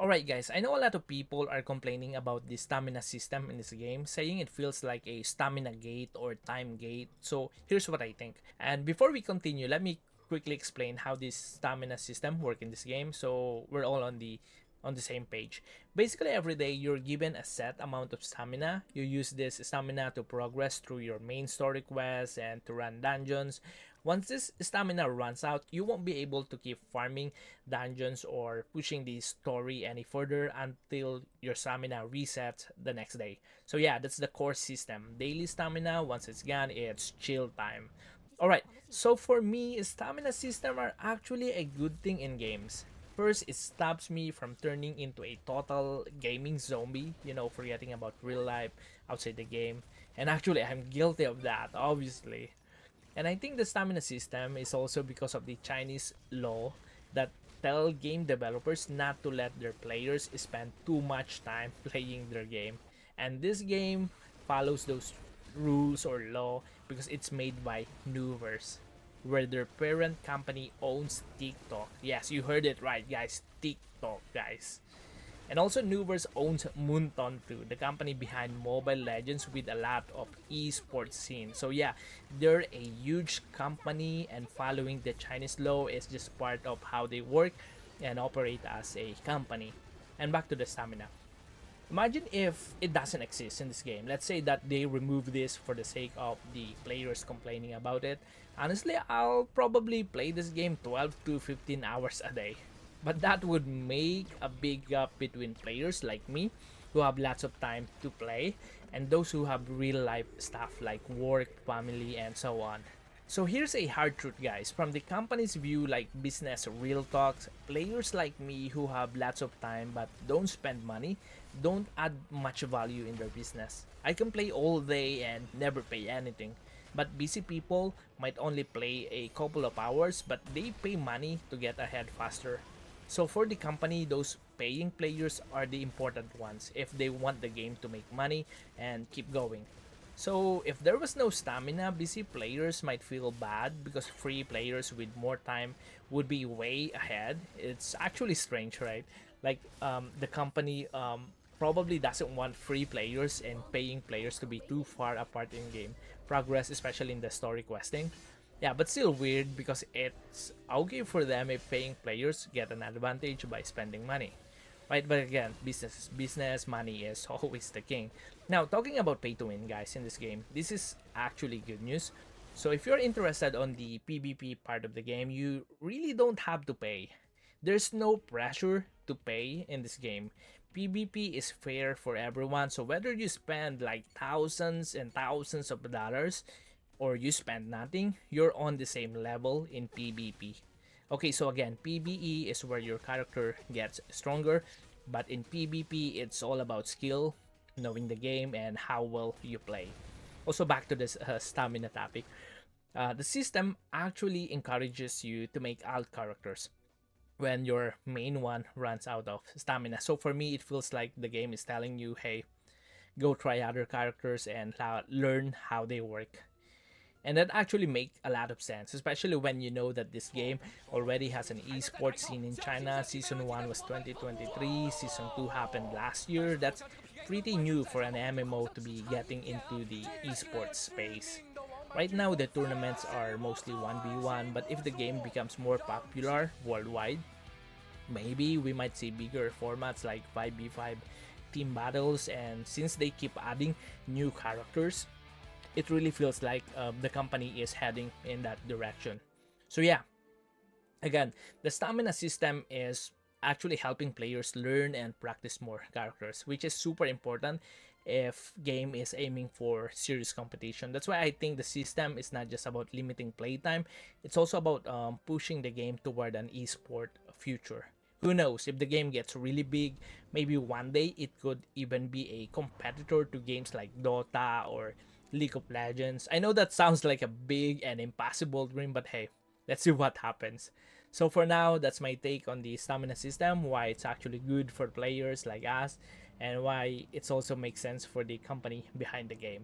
Alright guys, I know a lot of people are complaining about the stamina system in this game, saying it feels like a stamina gate or time gate. So here's what I think. And before we continue, let me quickly explain how this stamina system work in this game so we're all on the same page. Basically every day you're given a set amount of stamina. You use this stamina to progress through your main story quests and to run dungeons. Once this stamina runs out, you won't be able to keep farming dungeons or pushing the story any further until your stamina resets the next day. So yeah, that's the core system. Daily stamina, once it's gone, it's chill time. Alright, so for me, stamina system are actually a good thing in games. First, it stops me from turning into a total gaming zombie, forgetting about real life outside the game. And actually, I'm guilty of that, obviously. And I think the stamina system is also because of the Chinese law that tell game developers not to let their players spend too much time playing their game. And this game follows those rules or law because it's made by Newverse, where their parent company owns TikTok. Yes, you heard it right, guys. TikTok, guys. And also Nuverse owns Moonton too, the company behind Mobile Legends with a lot of esports scene. So yeah, they're a huge company and following the Chinese law is just part of how they work and operate as a company. And back to the stamina. Imagine if it doesn't exist in this game. Let's say that they remove this for the sake of the players complaining about it. Honestly, I'll probably play this game 12 to 15 hours a day. But that would make a big gap between players like me, who have lots of time to play, and those who have real life stuff like work, family, and so on. So here's a hard truth, guys. From the company's view, like business real talks, players like me who have lots of time but don't spend money don't add much value in their business. I can play all day and never pay anything. But busy people might only play a couple of hours but they pay money to get ahead faster. So for the company, those paying players are the important ones if they want the game to make money and keep going. So if there was no stamina, busy players might feel bad because free players with more time would be way ahead. It's actually strange, right? Like the company probably doesn't want free players and paying players to be too far apart in game progress, especially in the story questing. Yeah, but still weird because it's okay for them if paying players get an advantage by spending money. Right, but again, business is business, money is always the king. Now, talking about pay to win, guys, in this game, this is actually good news. So if you're interested on the PvP part of the game, you really don't have to pay. There's no pressure to pay in this game. PvP is fair for everyone, so whether you spend like thousands and thousands of dollars or you spend nothing, you're on the same level in PvP. Okay, so again, PvE is where your character gets stronger, but in PvP, it's all about skill, knowing the game, and how well you play. Also, back to this stamina topic. The system actually encourages you to make alt characters when your main one runs out of stamina. So for me, it feels like the game is telling you, hey, go try other characters and learn how they work. And that actually make a lot of sense, especially when you know that this game already has an esports scene in China. Season 1 was 2023, Season 2 happened last year. That's pretty new for an MMO to be getting into the esports space. Right now, the tournaments are mostly 1v1, but if the game becomes more popular worldwide, maybe we might see bigger formats like 5v5 team battles. And since they keep adding new characters, it really feels like the company is heading in that direction. So yeah, again, the stamina system is actually helping players learn and practice more characters, which is super important if game is aiming for serious competition. That's why I think the system is not just about limiting playtime, it's also about pushing the game toward an esport future. Who knows, if the game gets really big, maybe one day it could even be a competitor to games like Dota or League of Legends. I know that sounds like a big and impossible dream, but hey, let's see what happens. So for now, that's my take on the stamina system, why it's actually good for players like us, and why it also makes sense for the company behind the game.